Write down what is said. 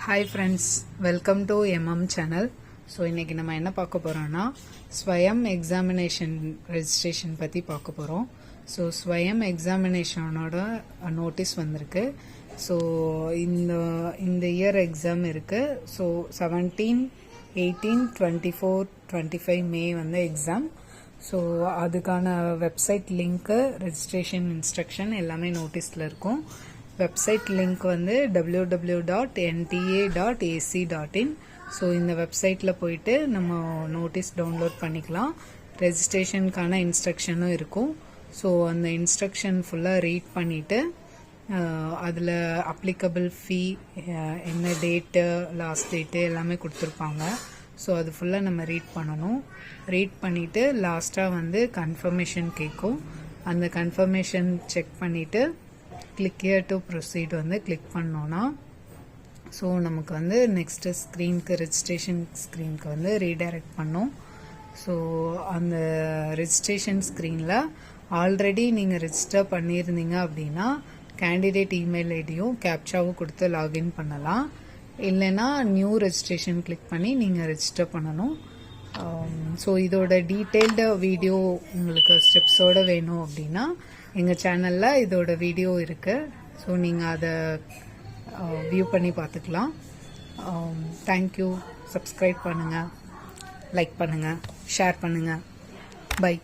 Hi friends, welcome to channel. So இன்னைக்கு நம்ம என்ன பார்க்க போறோம்னா ஸ்வயம் எக்ஸாமினேஷன் ரெஜிஸ்ட்ரேஷன் பத்தி பார்க்க போறோம். ஸோ ஸ்வயம் எக்ஸாமினேஷனோட நோட்டீஸ் வந்திருக்கு. ஸோ இந்த இயர் எக்ஸாம் இருக்கு. ஸோ 17, 18, 24, 25 மே வந்து எக்ஸாம். ஸோ அதுக்கான வெப்சைட் லிங்க்கு, ரெஜிஸ்ட்ரேஷன் இன்ஸ்ட்ரக்ஷன் எல்லாமே நோட்டீஸில் இருக்கும். வெப்சைட் லிங்க் வந்து www.nta.ac.in. ஸோ இந்த வெப்சைட்டில் போயிட்டு நம்ம நோட்டீஸ் டவுன்லோட் பண்ணிக்கலாம். ரெஜிஸ்ட்ரேஷனுக்கான இன்ஸ்ட்ரக்ஷனும் இருக்கும். ஸோ அந்த இன்ஸ்ட்ரக்ஷன் ஃபுல்லாக ரீட் பண்ணிவிட்டு அதில் அப்ளிகபிள் ஃபீ, என்ன டேட்டு, லாஸ்ட் டேட்டு எல்லாமே கொடுத்துருப்பாங்க. ஸோ அது ஃபுல்லாக நம்ம ரீட் பண்ணணும். ரீட் பண்ணிவிட்டு லாஸ்ட்டாக வந்து கன்ஃபர்மேஷன் கேட்கும். அந்த கன்ஃபர்மேஷன் செக் பண்ணிவிட்டு கிளிக் ஹியர் டு ப்ரொசீட் வந்து கிளிக் பண்ணோன்னா ஸோ நமக்கு வந்து நெக்ஸ்ட்டு ஸ்க்ரீனுக்கு, ரெஜிஸ்ட்ரேஷன் ஸ்க்ரீனுக்கு வந்து ரீடைரக்ட் பண்ணோம். ஸோ அந்த ரெஜிஸ்ட்ரேஷன் ஸ்க்ரீனில் ஆல்ரெடி நீங்கள் ரெஜிஸ்டர் பண்ணியிருந்தீங்க அப்படின்னா கேண்டிடேட் இமெயில் ஐடியும் கேப்சாவும் கொடுத்து லாகின் பண்ணலாம். இல்லைன்னா நியூ ரெஜிஸ்ட்ரேஷன் கிளிக் பண்ணி நீங்கள் ரெஜிஸ்டர் பண்ணணும். ஸோ இதோட டீட்டெயில்டு வீடியோ உங்களுக்கு ஸ்டெப்ஸோடு வேணும் அப்படின்னா எங்கள் சேனலில் இதோட வீடியோ இருக்குது. ஸோ நீங்கள் அதை வியூ பண்ணி பார்த்துக்கலாம். தேங்க்யூ. சப்ஸ்கிரைப் பண்ணுங்கள், லைக் பண்ணுங்கள், ஷேர் பண்ணுங்கள். பை.